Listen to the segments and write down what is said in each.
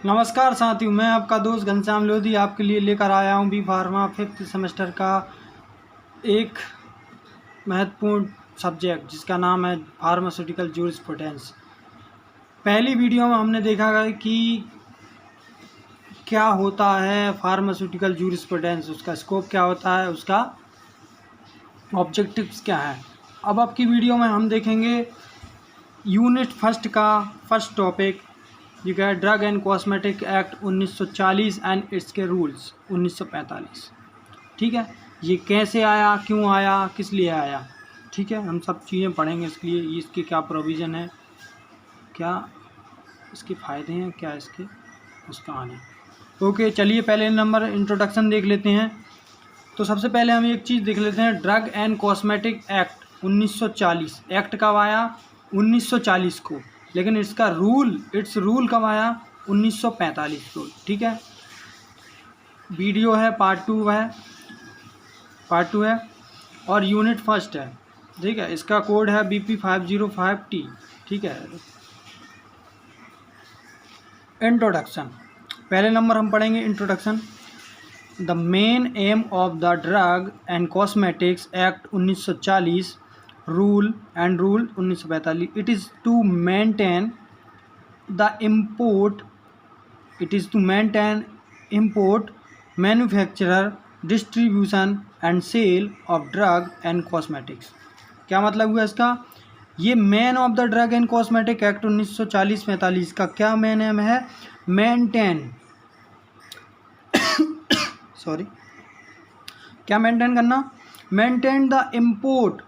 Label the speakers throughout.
Speaker 1: नमस्कार साथियों, मैं आपका दोस्त घनश्याम लोधी आपके लिए लेकर आया हूं बी फार्मा 5th सेमेस्टर का एक महत्वपूर्ण सब्जेक्ट जिसका नाम है फार्मास्यूटिकल जूरिस्प्रूडेंस। पहली वीडियो में हमने देखा है कि क्या होता है फार्मास्यूटिकल जूरिस्प्रूडेंस, उसका स्कोप क्या होता है, उसका ऑब्जेक्टिव्स क्या है। अब की वीडियो में हम देखेंगे यूनिट फर्स्ट का फर्स्ट टॉपिक जो क्या है drug and cosmetic act 1940 and इसके रूल्स 1945। ठीक है, ये कैसे आया, क्यों आया, किस लिए आया। ठीक है, हम सब चीज़ें पढ़ेंगे इसके लिए, इसके क्या प्रोविज़न है, क्या इसके फ़ायदे हैं, क्या इसके उसका आने। ओके, चलिए पहले नंबर इंट्रोडक्शन देख लेते हैं। तो सबसे पहले हम एक चीज़ देख लेते हैं, drug and cosmetic act 1940। Act कब आया? 1940 को, लेकिन इसका रूल कब आया? 1945 को। ठीक है, वीडियो है पार्ट टू है और यूनिट फर्स्ट है। ठीक है, इसका कोड है BP 505T। ठीक है, इंट्रोडक्शन पहले नंबर हम पढ़ेंगे introduction. The main aim of the drug and cosmetics act 1940 rule 1945, it is to maintain import, manufacture, distribution and sale of drug and cosmetics। क्या मतलब हुआ इसका? ये main of the drug and cosmetic act 1940-45 का क्या main aim है? Maintain क्या maintain करना? मेंटेन द इम्पोर्ट,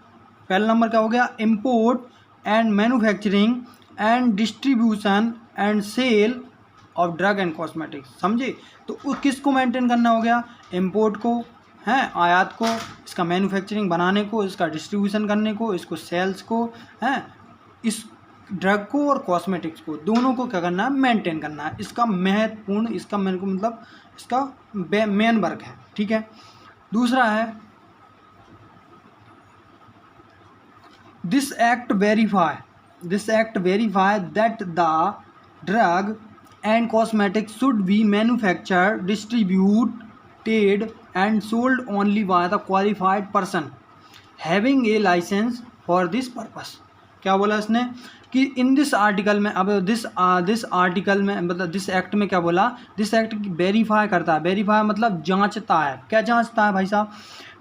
Speaker 1: पहला नंबर क्या हो गया? Import and manufacturing and distribution and sale of drug and cosmetics. समझे? तो किसको मेंटेन करना हो गया? इम्पोर्ट को, हैं आयात को, इसका मैन्युफैक्चरिंग बनाने को, इसका डिस्ट्रीब्यूशन करने को, इसको सेल्स को, हैं इस ड्रग को और कॉस्मेटिक्स को, दोनों को क्या करना है? मेंटेन करना है। इसका महत्वपूर्ण, इसका मेरे को मतलब इसका मेन वर्क है। ठीक है, दूसरा है this act verify that the drug and cosmetics should be manufactured, distributed and sold only by the qualified person having a license for this purpose। क्या बोला इसने कि इन दिस आर्टिकल में, अब दिस आर्टिकल में मतलब दिस एक्ट में क्या बोला? दिस एक्ट वेरीफाई करता है। वेरीफाई मतलब जांचता है। क्या जांचता है भाई साहब?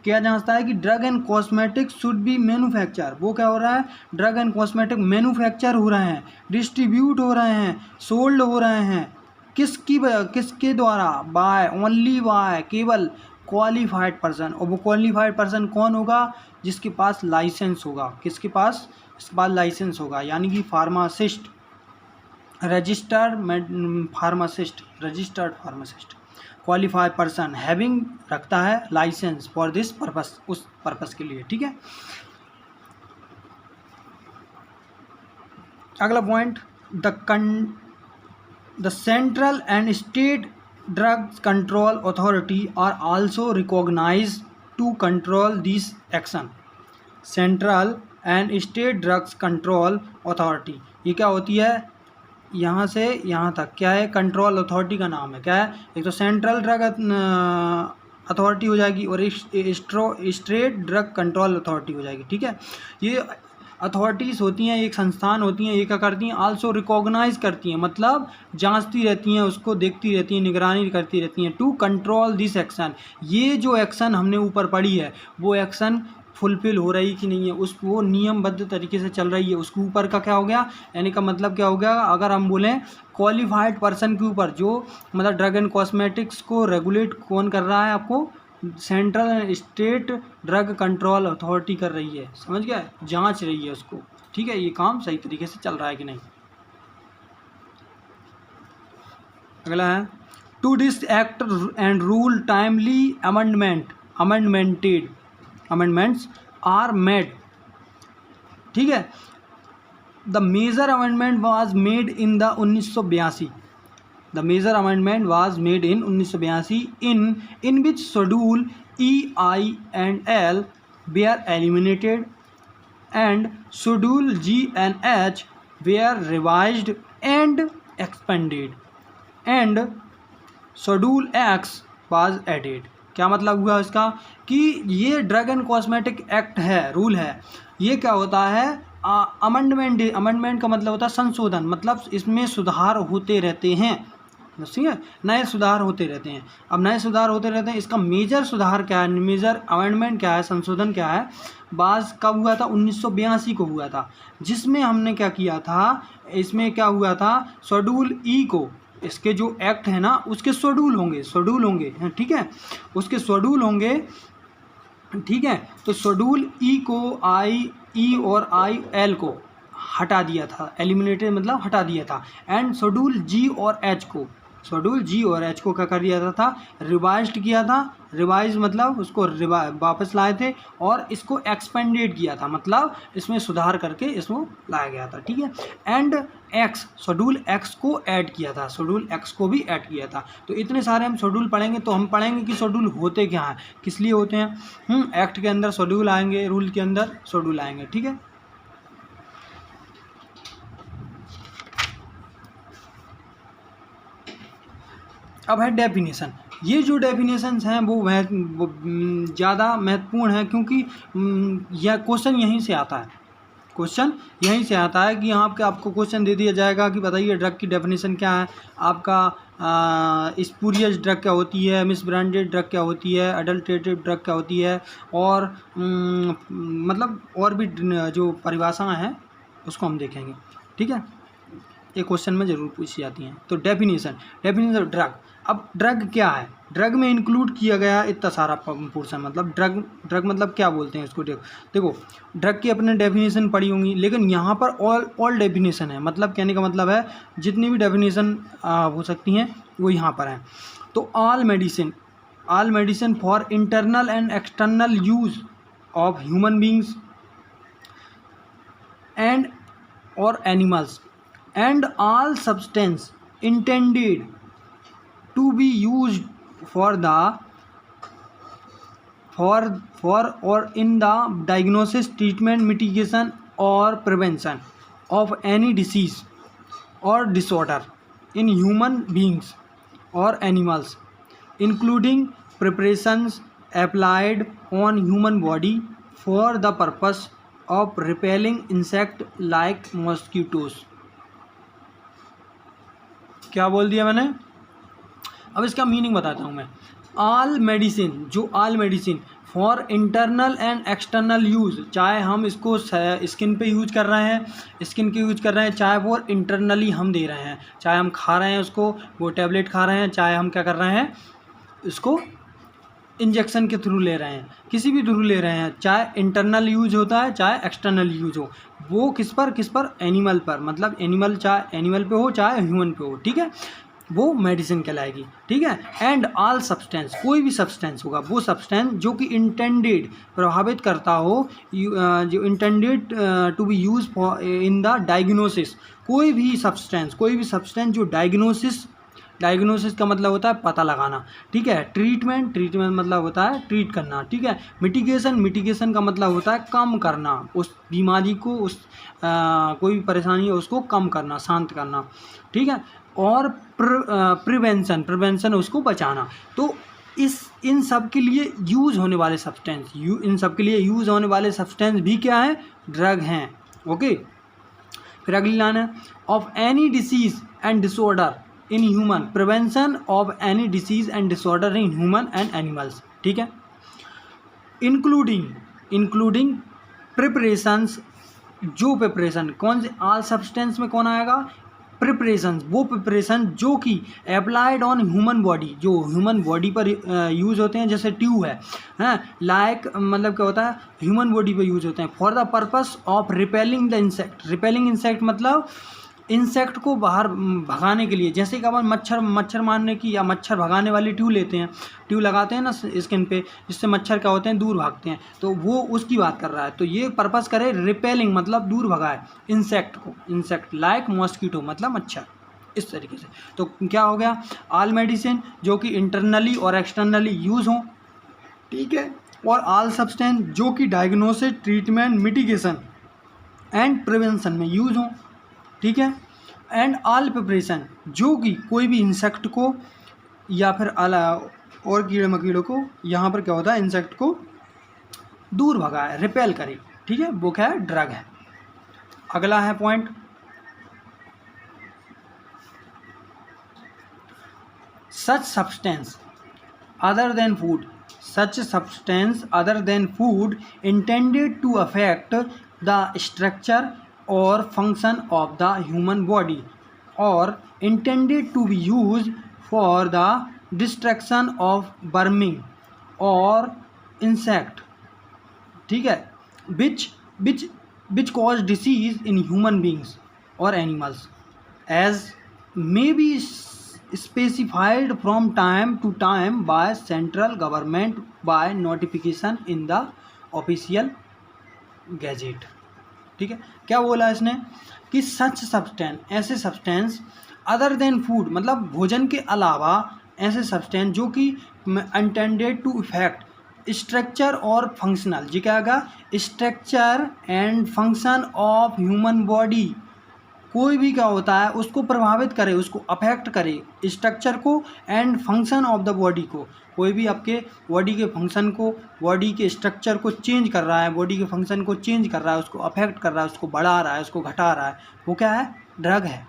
Speaker 1: क्या जांचता है कि drug and cosmetic should be manufacture, वो क्या हो रहा है? ड्रग एंड कॉस्मेटिक मैन्युफैक्चर हो रहे हैं, डिस्ट्रीब्यूट हो रहे हैं, सोल्ड हो रहे हैं, किसके द्वारा? बाय, ओनली बाय, केवल क्वालिफाइड पर्सन। और वो क्वालिफाइड पर्सन कौन होगा? जिसके पास लाइसेंस होगा। किसके पास? इसके पास लाइसेंस होगा, यानी कि pharmacist, registered pharmacist, qualified person having रखता है लाइसेंस फॉर दिस पर्पस, उस पर्पस के लिए। ठीक है, अगला point, the central and state drugs control authority are also recognise to control this action. Central and state drugs control authority, ये क्या होती है? यहाँ से यहाँ तक क्या है? कंट्रोल अथॉरिटी का नाम है। क्या है? एक तो सेंट्रल ड्रग अथॉरिटी हो जाएगी और स्टेट ड्रग कंट्रोल अथॉरिटी हो जाएगी। ठीक है, ये अथॉरिटीज़ होती हैं, एक संस्थान होती हैं, ये क्या करती हैं? आल्सो रिकॉग्नाइज करती हैं, मतलब जांचती रहती हैं, उसको देखती रहती हैं, निगरानी करती रहती हैं। टू कंट्रोल दिस एक्शन, ये जो एक्शन हमने ऊपर पढ़ी है वो एक्शन फुलफिल हो रही कि नहीं है, उस वो नियमबद्ध तरीके से चल रही है, उसके ऊपर का क्या हो गया? यानी का मतलब क्या हो गया? अगर हम बोलें क्वालिफाइड पर्सन के ऊपर, जो मतलब ड्रग एंड कॉस्मेटिक्स को रेगुलेट कौन कर रहा है? आपको central and state drug control authority कर रही है। समझ गया? जांच रही है उसको। ठीक है, ये काम सही तरीके से चल रहा है कि नहीं। अगला है to this act and rule timely amendments are made. ठीक है, the major amendment was made in the 1982। The major amendment was made in 1982 in which schedule E, I and L were eliminated and schedule G and H were revised and expanded। And schedule X was added. क्या मतलब हुआ इसका कि ये drug and cosmetic act है, rule है, ये क्या होता है अमेंडमेंट। अमेंडमेंट का मतलब होता है संशोधन, मतलब इसमें सुधार होते रहते हैं, ठीक है, नए सुधार होते रहते हैं। अब नए सुधार होते रहते हैं, इसका मेजर सुधार क्या है, मेजर अमेंडमेंट क्या है, संशोधन क्या है, बाज कब हुआ था, 1982 को हुआ था, जिसमें हमने क्या किया था, इसमें क्या हुआ था, शेड्यूल ई को, इसके जो एक्ट है ना उसके शेड्यूल होंगे, ठीक है, उसके शेड्यूल होंगे, ठीक है। तो शेड्यूल ई को ई और एल को हटा दिया था, एलिमिनेटेड मतलब हटा दिया था, एंड शेड्यूल जी और एच को क्या कर दिया था, रिवाइज्ड किया था। रिवाइज मतलब उसको वापस लाए थे, और इसको एक्सपेंडेड किया था, मतलब इसमें सुधार करके इसको लाया गया था, ठीक है। एंड एक्स, शेड्यूल एक्स को ऐड किया था, शेड्यूल एक्स को भी ऐड किया था। तो इतने सारे हम शेड्यूल पढ़ेंगे, तो हम पढ़ेंगे कि शेड्यूल होते क्या हैं, किस लिए होते हैं। एक्ट के अंदर शेड्यूल आएंगे, रूल के अंदर शेड्यूल आएंगे, ठीक है। अब है डेफिनेशन। ये जो डेफिनेशंस हैं वो ज़्यादा महत्वपूर्ण है, क्योंकि यह क्वेश्चन यहीं से आता है, कि आपको क्वेश्चन दे दिया जाएगा कि बताइए ड्रग की डेफिनेशन क्या है, आपका स्पूरियस ड्रग क्या होती है, मिसब्रांडेड ड्रग क्या होती है, अडल्ट्रेटेड ड्रग क्या होती है, और मतलब और भी जो परिभाषाएं हैं उसको हम देखेंगे, ठीक है। ये क्वेश्चन में ज़रूर पूछी जाती हैं। तो डेफिनेशन ऑफ ड्रग। अब ड्रग क्या है, ड्रग में इंक्लूड किया गया इतना सारा पोर्शन, मतलब ड्रग मतलब क्या बोलते हैं इसको। देखो ड्रग की अपने डेफिनेशन पढ़ी होंगी, लेकिन यहाँ पर ऑल डेफिनेशन है, मतलब कहने का मतलब है जितनी भी डेफिनेशन हो सकती हैं वो यहाँ पर हैं। तो all medicine for internal and external use of human beings and और animals, and all substance intended to be used for or in the diagnosis, treatment, mitigation or prevention of any disease or disorder in human beings or animals, including preparations applied on human body for the purpose of repelling insect like mosquitoes। क्या बोल दिया मैंने, अब इसका meaning बताता हूँ मैं। All medicine for internal and external use, चाहे हम इसको स्किन पे यूज कर रहे हैं, चाहे वो इंटरनली हम दे रहे हैं, चाहे हम खा रहे हैं उसको, वो टैबलेट खा रहे हैं, चाहे हम क्या कर रहे हैं इसको इंजेक्शन के थ्रू ले रहे हैं, किसी भी थ्रू ले रहे हैं, चाहे इंटरनल यूज होता है चाहे एक्सटर्नल यूज हो, वो किस पर एनिमल पर, मतलब एनिमल चाहे एनिमल पे हो चाहे ह्यूमन पे हो, ठीक है, वो मेडिसिन कहलाएगी, ठीक है। एंड ऑल सब्सटेंस, कोई भी सब्सटेंस होगा, वो सब्सटेंस जो कि इंटेंडेड प्रभावित करता हो, जो intended to be use for in the diagnosis, कोई भी सब्सटेंस जो डायग्नोसिस का मतलब होता है पता लगाना, ठीक है। ट्रीटमेंट मतलब होता है ट्रीट करना, ठीक है। मिटिगेशन का मतलब होता है कम करना, उस बीमारी को, उस कोई भी परेशानी है उसको कम करना, शांत करना, ठीक है। और प्रिवेंशन उसको बचाना। तो इन सब के लिए यूज़ होने वाले सब्सटेंस भी क्या है, ड्रग हैं, ओके। फिर अगली लाइन है, of any disease and disorder in human, prevention of any disease and disorder in human and animals, ठीक है। इंक्लूडिंग प्रिपरेशंस, जो प्रिपरेशन कौन से, ऑल सब्सटेंस में कौन आएगा, प्रिपरेशन, वो प्रिपरेशन जो कि अप्लाइड ऑन ह्यूमन बॉडी, जो ह्यूमन बॉडी पर यूज़ होते हैं, जैसे ट्यूब है, लाइक मतलब क्या होता है, ह्यूमन बॉडी पर यूज़ होते हैं, for the purpose of repelling the insect मतलब इंसेक्ट को बाहर भगाने के लिए, जैसे कि अपन मच्छर मारने की या मच्छर भगाने वाली ट्यूब लगाते हैं ना स्किन पे, जिससे मच्छर क्या होते हैं, दूर भागते हैं, तो वो उसकी बात कर रहा है। तो ये पर्पस करे रिपेलिंग मतलब दूर भगाए इंसेक्ट लाइक मॉस्किटो मतलब मच्छर, इस तरीके से। तो क्या हो गया, ऑल मेडिसिन जो कि इंटरनली और एक्सटर्नली यूज़ हों, ठीक है, और ऑल सब्सटेंस जो कि diagnosis, treatment, mitigation and prevention में यूज़ हों, ठीक है। एंड ऑल प्रिपरेशन, जो कि कोई भी इंसेक्ट को या फिर और कीड़े मकीड़ों को, यहाँ पर क्या होता है, इंसेक्ट को दूर भगाए, रिपेल करे, ठीक है, वो क्या है, ड्रग है। अगला है point, such substance other than food, such substance other than food intended to affect the structure or function of the human body or intended to be used for the destruction of vermin or insect, ठीक है, which cause disease in human beings or animals as may be specified from time to time by central government by notification in the official gazette, ठीक है। क्या बोला इसने कि सच substance, ऐसे substance other than food, मतलब भोजन के अलावा ऐसे सब्सटेंस जो कि इंटेंडेड टू इफेक्ट स्ट्रक्चर और फंक्शनल, जी क्या आएगा, structure and function of human body, कोई भी क्या होता है उसको प्रभावित करे, उसको अफेक्ट करे, स्ट्रक्चर को and function of the body को, कोई भी आपके बॉडी के फंक्शन को, बॉडी के स्ट्रक्चर को चेंज कर रहा है, बॉडी के फंक्शन को चेंज कर रहा है, उसको अफेक्ट कर रहा है, उसको बढ़ा रहा है, उसको घटा रहा है, वो क्या है, ड्रग है,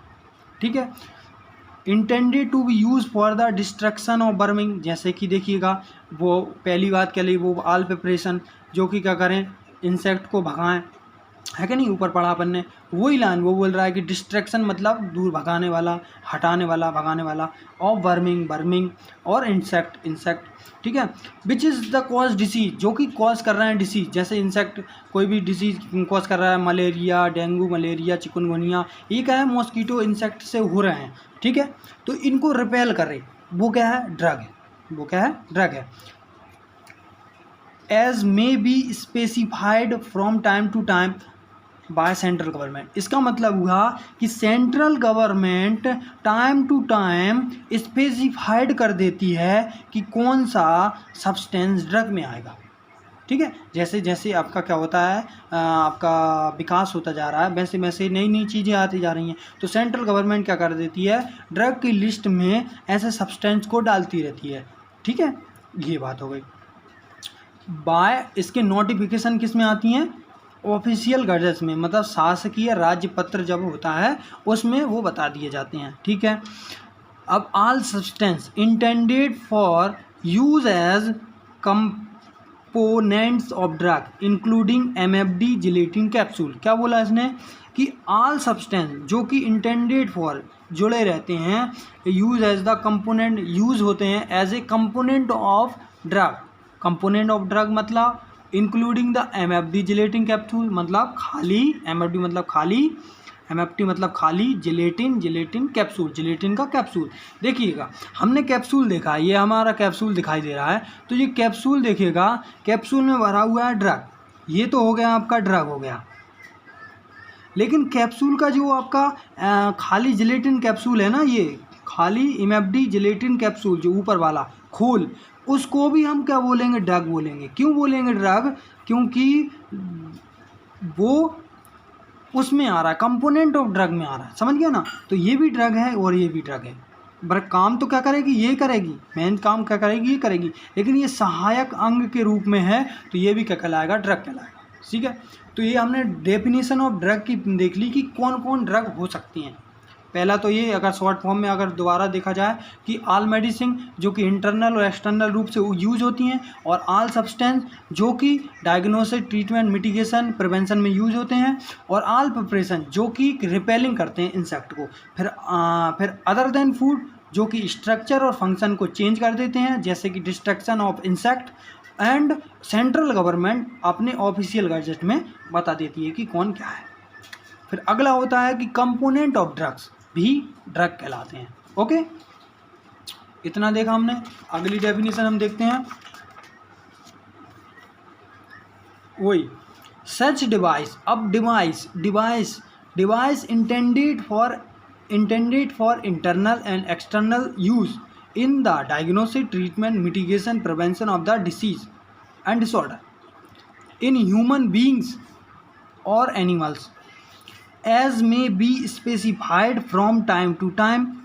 Speaker 1: ठीक है। Intended to be use for the destruction of worming, जैसे कि देखिएगा वो पहली बात के लिए वो ऑल प्रिपरेशन, जो कि क्या करें, इंसेक्ट को भगाएं, है कि नहीं, ऊपर पढ़ा अपन ने, वही लाइन वो बोल रहा है कि डिस्ट्रैक्शन मतलब दूर भगाने वाला, हटाने वाला, भगाने वाला, और वर्मिंग और इंसेक्ट, ठीक है, which is the cause disease, जो कि कॉज कर रहे हैं डिसीज, जैसे इंसेक्ट कोई भी डिसीज कॉज कर रहा है, मलेरिया, डेंगू मलेरिया, चिकनगुनिया, ये क्या है, मॉस्कीटो इंसेक्ट से हो रहे हैं, ठीक है, तो इनको रिपेल करे, वो क्या है, ड्रग है, वो क्या है, ड्रग है। As may be specified from time to time by central government, इसका मतलब हुआ कि central government time to time specified कर देती है कि कौन सा सब्सटेंस ड्रग में आएगा, ठीक है। जैसे जैसे आपका क्या होता है, आपका विकास होता जा रहा है, वैसे वैसे नई नई चीज़ें आती जा रही हैं, तो सेंट्रल गवर्नमेंट क्या कर देती है, ड्रग की लिस्ट में ऐसे सब्सटेंस को डालती रहती है, ठीक है, ये बात हो गई। बाय इसके नोटिफिकेशन किस में आती हैं, ऑफिशियल गजट में, मतलब शासकीय राज्य पत्र जब होता है उसमें वो बता दिए जाते हैं, ठीक है। अब all substance intended for use as components of drug including MFD gelatin capsule, क्या बोला इसने कि ऑल सब्सटेंस जो कि इंटेंडेड फॉर जुड़े रहते हैं, use as the component, use होते हैं as a component of drug, component of drug मतलब including the empty gelatin capsule, मतलब खाली, एमएफडी मतलब खाली, एमएफटी मतलब खाली, जिलेटिन कैप्सूल, जिलेटिन का कैप्सूल। देखिएगा हमने कैप्सूल देखा, ये हमारा कैप्सूल दिखाई दे रहा है, तो ये कैप्सूल देखिएगा, कैप्सूल में भरा हुआ है ड्रग, ये तो हो गया आपका ड्रग हो गया, लेकिन कैप्सूल का जो आपका खाली जिलेटिन कैप्सूल है ना, ये खाली एमएफडी जिलेटिन कैप्सूल जो ऊपर वाला खोल, उसको भी हम क्या बोलेंगे, ड्रग बोलेंगे। क्यों बोलेंगे ड्रग, क्योंकि वो उसमें आ रहा है, कंपोनेंट ऑफ ड्रग में आ रहा है, समझ गया ना, तो ये भी ड्रग है और ये भी ड्रग है, पर काम तो क्या करेगी, ये करेगी, मेन काम क्या करेगी, ये करेगी, लेकिन ये सहायक अंग के रूप में है, तो ये भी क्या कहलाएगा, ड्रग कहलाएगा, ठीक है। तो ये हमने डेफिनेशन ऑफ ड्रग की देख ली कि कौन कौन ड्रग हो सकती हैं। पहला तो ये, अगर शॉर्ट फॉर्म में अगर दोबारा देखा जाए कि ऑल मेडिसिन जो कि इंटरनल और एक्सटर्नल रूप से यूज होती हैं, और ऑल सब्सटेंस जो कि डायग्नोसिस, ट्रीटमेंट, मिटिगेशन, प्रिवेंशन में यूज होते हैं, और ऑल प्रिपरेशन जो कि रिपेलिंग करते हैं इंसेक्ट को, फिर अदर देन फूड जो कि स्ट्रक्चर और फंक्शन को चेंज कर देते हैं, जैसे कि destruction of insect, and central government अपने ऑफिशियल गजट में बता देती है कि कौन क्या है। फिर अगला होता है कि कंपोनेंट ऑफ ड्रग्स भी ड्रग कहलाते हैं, ओके, इतना देखा हमने। अगली डेफिनेशन हम देखते हैं, वही सच डिवाइस, अब device intended for internal and external use in the diagnosis, treatment, mitigation, prevention of the disease and disorder in human beings or animals as may be specified from time to time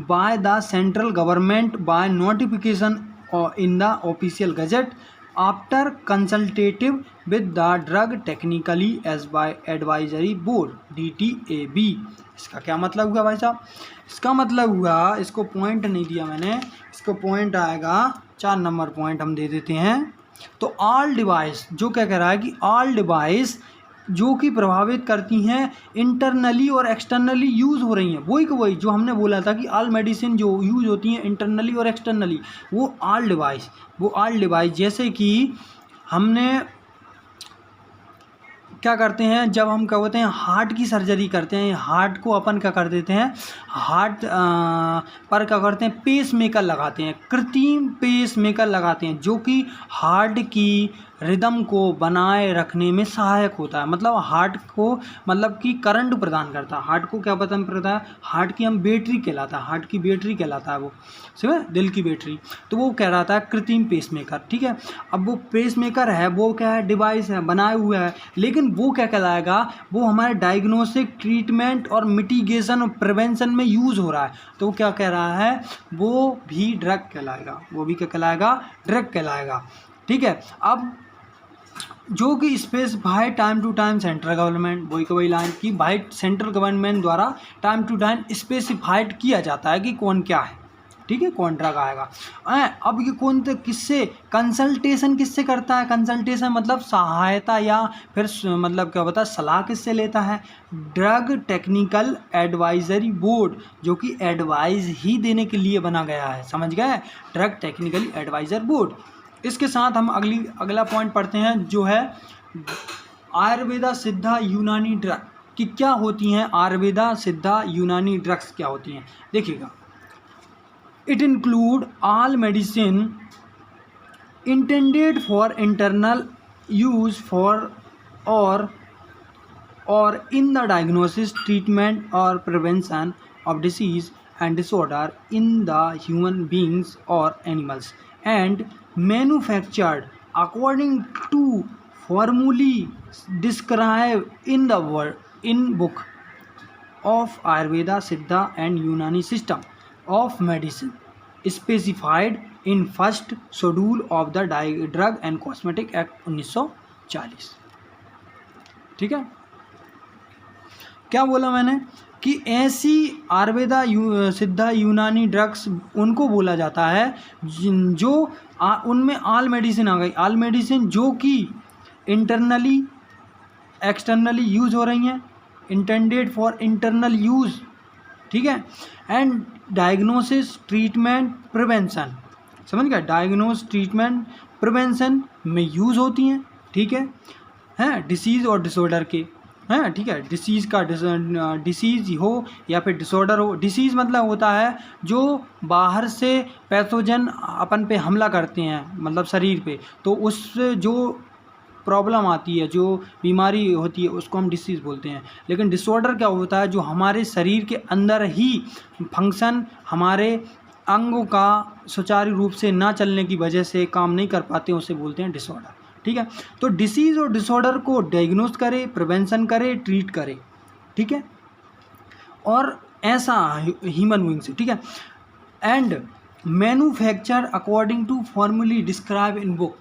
Speaker 1: by the central government by notification or in the official gazette after consultative with the drug technically as by advisory board DTAB। इसका क्या मतलब हुआ भाई साहब? इसका मतलब हुआ, इसको पॉइंट नहीं दिया मैंने, इसको पॉइंट आएगा 4 नंबर पॉइंट हम दे देते हैं। तो ऑल डिवाइस, जो क्या कह रहा है कि ऑल डिवाइस जो कि प्रभावित करती हैं इंटरनली और एक्सटर्नली यूज़ हो रही हैं, वही जो हमने बोला था कि ऑल मेडिसिन जो यूज़ होती हैं इंटरनली और एक्सटर्नली, वो ऑल डिवाइस जैसे कि हमने क्या करते हैं, जब हम क्या होते हैं हार्ट की सर्जरी करते हैं, हार्ट को अपन क्या कर देते हैं, हार्ट पर क्या करते हैं पेस मेकर लगाते हैं, कृत्रिम पेस मेकर लगाते हैं जो कि हार्ट की रिदम को बनाए रखने में सहायक होता है। मतलब हार्ट को मतलब कि करंट प्रदान करता है, हार्ट को क्या प्रदान करता है, हार्ट की हम बैटरी कहलाता है, हार्ट की बैटरी कहलाता है वो, समझे, दिल की बैटरी। तो वो कह रहा था कृत्रिम पेस मेकर, ठीक है। अब वो पेस मेकर है, वो क्या है, डिवाइस है, बनाया हुआ है, लेकिन वो क्या कहलाएगा, वो हमारे डायग्नोस्टिक, ट्रीटमेंट और मिटिगेशन और प्रिवेंशन में यूज़ हो रहा है। तो वो क्या कह रहा है, वो भी ड्रग कहलाएगा, वो भी क्या कहलाएगा, ड्रग कहलाएगा, ठीक है। अब जो कि specified time to time central government, वही लाइन की भाई सेंट्रल गवर्नमेंट द्वारा टाइम टू टाइम स्पेसिफाइड किया जाता है कि कौन क्या है, ठीक है, कौन ड्रग आएगा। अब ये कौन तो किससे कंसल्टेशन किससे करता है, कंसल्टेशन मतलब सहायता या फिर मतलब क्या होता है सलाह किससे लेता है, ड्रग टेक्निकल एडवाइजरी बोर्ड, जो कि एडवाइस ही देने के लिए बना गया है, समझ गए, ड्रग टेक्निकल एडवाइजर बोर्ड। इसके साथ हम अगला पॉइंट पढ़ते हैं जो है आयुर्वेदा सिद्धा यूनानी ड्रग कि क्या होती हैं, आयुर्वेदा सिद्धा यूनानी ड्रग्स क्या होती हैं, देखिएगा। It include all medicine intended for internal use for और इन द डायग्नोसिस, ट्रीटमेंट और prevention of disease and disorder in the human beings or animals and manufactured according to formulae described in book of Ayurveda, Siddha and Unani system of medicine specified in first schedule of the Drug and Cosmetic Act 1940। ठीक है, क्या बोला मैंने कि ऐसी Ayurveda Siddha Unani drugs उनको बोला जाता है जो उनमें ऑल मेडिसिन आ गई, ऑल मेडिसिन जो कि इंटरनली एक्सटर्नली यूज़ हो रही हैं, इंटेंडेड फॉर इंटरनल यूज़, ठीक है, एंड डायग्नोसिस, ट्रीटमेंट, प्रिवेंशन, समझ गया, डायग्नोस, ट्रीटमेंट, प्रिवेंशन में यूज़ होती हैं, ठीक है, डिसीज़ और डिसऑर्डर के, है, ठीक है, डिसीज़ का डिसीज़ हो या फिर डिसऑर्डर हो। डिसीज़ मतलब होता है जो बाहर से पैथोजन अपन पे हमला करते हैं, मतलब शरीर पे, तो उससे जो प्रॉब्लम आती है, जो बीमारी होती है, उसको हम डिसीज़ बोलते हैं। लेकिन डिसऑर्डर क्या होता है, जो हमारे शरीर के अंदर ही फंक्शन, हमारे अंगों का सुचारू रूप से ना चलने की वजह से काम नहीं कर पाते, उसे बोलते हैं डिसऑर्डर, ठीक है। तो डिसीज़ और डिसऑर्डर को डायग्नोस करे, प्रिवेंशन करे, ट्रीट करे, ठीक है, और ऐसा ह्यूमन बीइंग से, ठीक है, and manufacture according to formulae describe in book,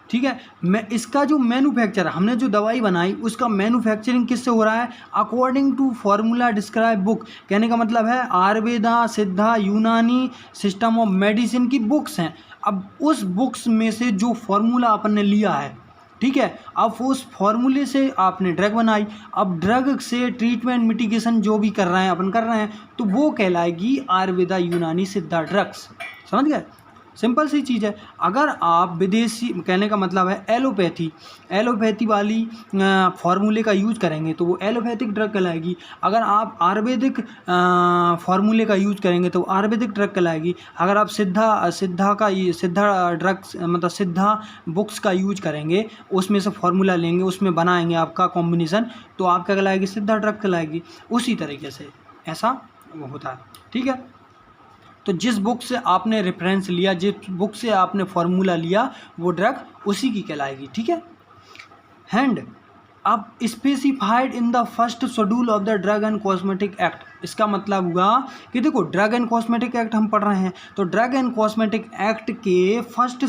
Speaker 1: ठीक है। मैं इसका जो मैन्युफैक्चर, हमने जो दवाई बनाई उसका मैन्युफैक्चरिंग किससे हो रहा है, according to formula describe book, कहने का मतलब है Ayurveda Siddha Unani system of medicine की बुक्स हैं। अब उस बुक्स में से जो फार्मूला अपन ने लिया है, ठीक है, अब उस फार्मूले से आपने ड्रग बनाई, अब ड्रग से ट्रीटमेंट, मिटिगेशन जो भी कर रहे हैं अपन कर रहे हैं, तो वो कहलाएगी आयुर्वेदा यूनानी सिद्धा ड्रग्स, समझ गए, सिंपल सी चीज़ है। अगर आप विदेशी, कहने का मतलब है एलोपैथी वाली फार्मूले का यूज करेंगे तो वो एलोपैथिक ड्रग कहलाएगी। अगर आप आयुर्वेदिक फार्मूले का यूज करेंगे तो आयुर्वेदिक ड्रग कहलाएगी। अगर आप सिद्धा ड्रग्स मतलब सिद्धा बुक्स का यूज करेंगे, उसमें से फार्मूला लेंगे, उसमें बनाएंगे आपका कॉम्बिनेशन, तो आप क्या कहलाएगी, सिद्धा ड्रग कहलाएगी। उसी तरीके से ऐसा होता है, ठीक है। तो जिस बुक से आपने रेफरेंस लिया, जिस बुक से आपने फार्मूला लिया, वो ड्रग उसी की कहलाएगी, ठीक है। अब specified in the first schedule of the drug and cosmetic act, इसका मतलब हुआ कि देखो ड्रग एंड कॉस्मेटिक एक्ट हम पढ़ रहे हैं, तो ड्रग एंड कॉस्मेटिक एक्ट के फर्स्ट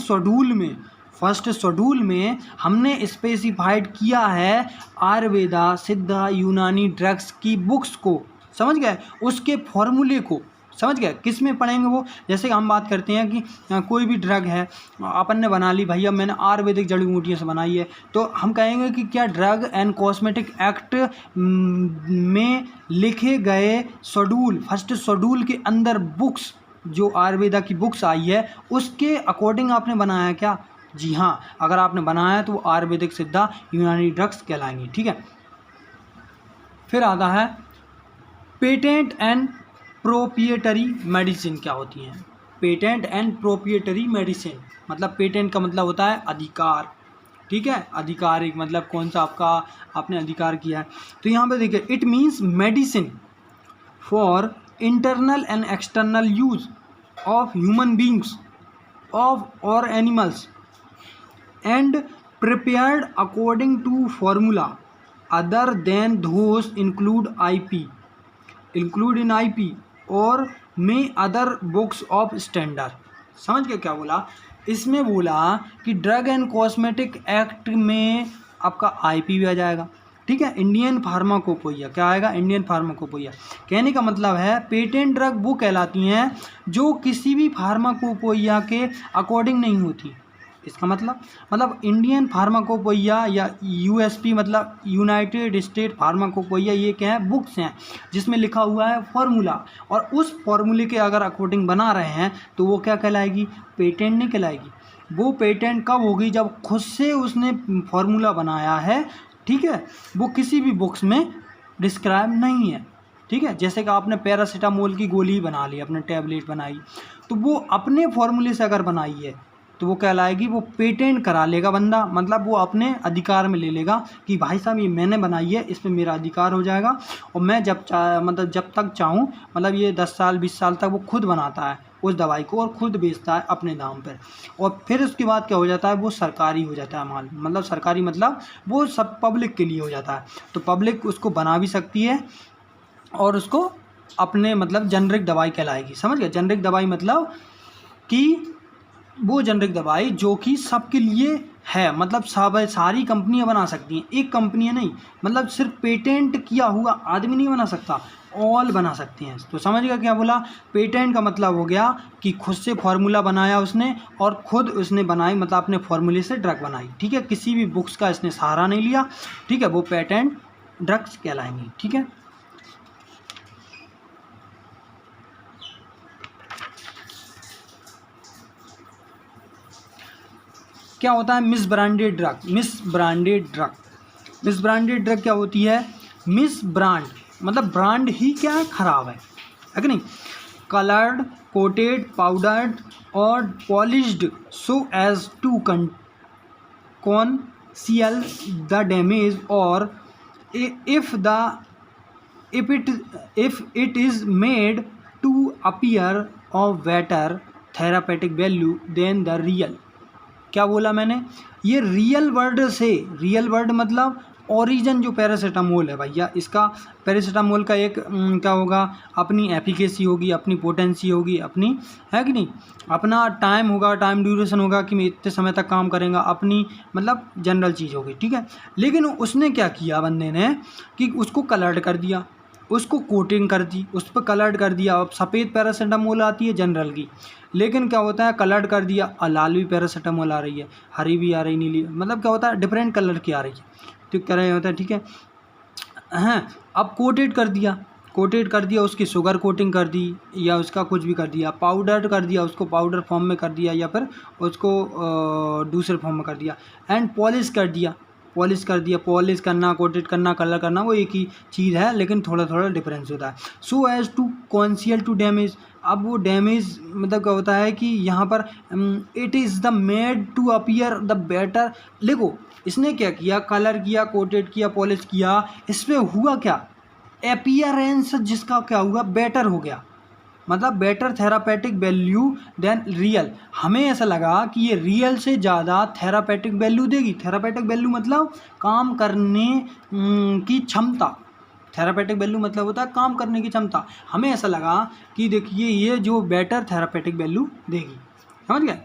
Speaker 1: शेड्यूल में हमने स्पेसिफाइड किया है आयुर्वेदा, सिद्धा, यूनानी ड्रग्स की बुक्स को, समझ गए, उसके फॉर्मूले को, समझ गए। किस में पढ़ेंगे वो, जैसे हम बात करते हैं कि कोई भी ड्रग है अपन ने बना ली, भैया मैंने आयुर्वेदिक जड़ी बूटियों से बनाई है, तो हम कहेंगे कि क्या ड्रग एंड कॉस्मेटिक एक्ट में लिखे गए शेड्यूल, फर्स्ट शेड्यूल के अंदर बुक्स, जो आयुर्वेदा की बुक्स आई है उसके अकॉर्डिंग आपने बनाया है क्या? जी हाँ, अगर आपने बनाया है तो वो आयुर्वेदिक, सिद्धा, यूनानी ड्रग्स कहलाएंगी, ठीक है। फिर आता है पेटेंट एंड प्रोप्रिएटरी मेडिसिन क्या होती हैं। पेटेंट एंड प्रोप्रिएटरी मेडिसिन मतलब पेटेंट का मतलब होता है अधिकार, ठीक है, आधिकारिक मतलब कौन सा आपने अधिकार किया है। तो यहाँ पे देखिए, it means medicine for internal and external use of human beings of और animals and prepared according to formula other than those include in IP और में अदर बुक्स ऑफ स्टैंडर्ड। समझ के क्या बोला, इसमें बोला कि ड्रग एंड कॉस्मेटिक एक्ट में आपका IP भी आ जाएगा, ठीक है। इंडियन फार्माकोपोइया क्या आएगा, इंडियन फार्माकोपोइया। कहने का मतलब है पेटेंट ड्रग वो कहलाती हैं जो किसी भी फार्माकोपोइया के अकॉर्डिंग नहीं होती। इसका मतलब इंडियन फार्माकोपोइया या USP मतलब यूनाइटेड स्टेट फार्माकोपोइया, ये क्या है, बुक्स हैं जिसमें लिखा हुआ है फॉर्मूला, और उस फॉर्मूले के अगर अकॉर्डिंग बना रहे हैं तो वो क्या कहलाएगी, पेटेंट नहीं कहलाएगी। वो पेटेंट कब होगी, जब खुद से उसने फॉर्मूला बनाया है, ठीक है, वो किसी भी बुक्स में डिस्क्राइब नहीं है, ठीक है। जैसे कि आपने पैरासीटामोल की गोली बना ली, अपने टैबलेट बनाई, तो वो अपने फॉर्मूले से अगर बनाई है तो वो कहलाएगी, वो पेटेंट करा लेगा बंदा, मतलब वो अपने अधिकार में ले लेगा कि भाई साहब ये मैंने बनाई है, इसमें मेरा अधिकार हो जाएगा, और मैं जब तक चाहूँ, मतलब ये 10 साल 20 साल तक वो खुद बनाता है उस दवाई को और खुद बेचता है अपने दाम पर। और फिर उसके बाद क्या हो जाता है, वो सरकारी हो जाता है माल, मतलब सरकारी मतलब वो सब पब्लिक के लिए हो जाता है, तो पब्लिक उसको बना भी सकती है और उसको अपने मतलब जेनरिक दवाई कहलाएगी। समझ गए, जेनरिक दवाई मतलब कि वो जेनरिक दवाई जो कि सबके लिए है, मतलब सारी कंपनियां बना सकती हैं, एक कंपनी नहीं, मतलब सिर्फ पेटेंट किया हुआ आदमी नहीं बना सकता, ऑल बना सकते हैं। तो समझिएगा क्या बोला, पेटेंट का मतलब हो गया कि खुद से फार्मूला बनाया उसने और खुद उसने बनाई, मतलब अपने फार्मूले से ड्रग बनाई, ठीक है, किसी भी बुक्स का इसने सहारा नहीं लिया, ठीक है, वो पेटेंट ड्रग्स कहलाएंगी, ठीक है। क्या होता है misbranded drug, misbranded drug क्या होती है, मिस ब्रांड मतलब ब्रांड ही क्या है, खराब है कि नहीं, कलर्ड, कोटेड, पाउडर्ड और polished so as to conceal the damage or if it is made to appear of better therapeutic value than the real। क्या बोला मैंने, ये रियल वर्ड मतलब ओरिजिन जो पैरासीटामोल है भैया, इसका पैरासीटामोल का एक क्या होगा, अपनी एफिकेसी होगी, अपनी पोटेंसी होगी, अपनी है कि नहीं, अपना टाइम होगा, टाइम ड्यूरेशन होगा कि मैं इतने समय तक काम करेगा, अपनी मतलब जनरल चीज़ होगी, ठीक है। लेकिन उसने क्या किया बंदे ने कि उसको कलर्ड कर दिया, उसको कोटिंग कर दी, उस पर कलर्ड कर दिया। अब सफ़ेद पैरासीटामोल आती है जनरल की, लेकिन क्या होता है कलर्ड कर दिया, लाल भी पैरासीटामोल आ रही है, हरी भी आ रही, नीली, मतलब क्या होता है डिफरेंट कलर की आ रही है, तो क्या रहा होता है, ठीक है। हाँ, अब कोटेड कर दिया, उसकी शुगर कोटिंग कर दी या उसका कुछ भी कर दिया, पाउडर कर दिया, उसको पाउडर फॉर्म में कर दिया या फिर उसको दूसरे फॉर्म में कर दिया, एंड पॉलिश करना, कोटेड करना, कलर करना, वो एक ही चीज़ है लेकिन थोड़ा थोड़ा डिफरेंस होता है। So as to conceal to damage, अब वो डैमेज मतलब क्या होता है कि यहाँ पर it is the made to appear the better. देखो इसने क्या किया, कलर किया, कोटेड किया, पॉलिश किया, इसमें हुआ क्या, अपीयरेंस जिसका क्या हुआ, बेटर हो गया, मतलब better therapeutic value than real, हमें ऐसा लगा कि ये रियल से ज़्यादा थेरापेटिक वैल्यू देगी। थेरापेटिक वैल्यू मतलब काम करने की क्षमता, थेरापेटिक वैल्यू मतलब होता है काम करने की क्षमता। हमें ऐसा लगा कि देखिए ये जो बेटर थेरापेटिक वैल्यू देगी, समझ गए।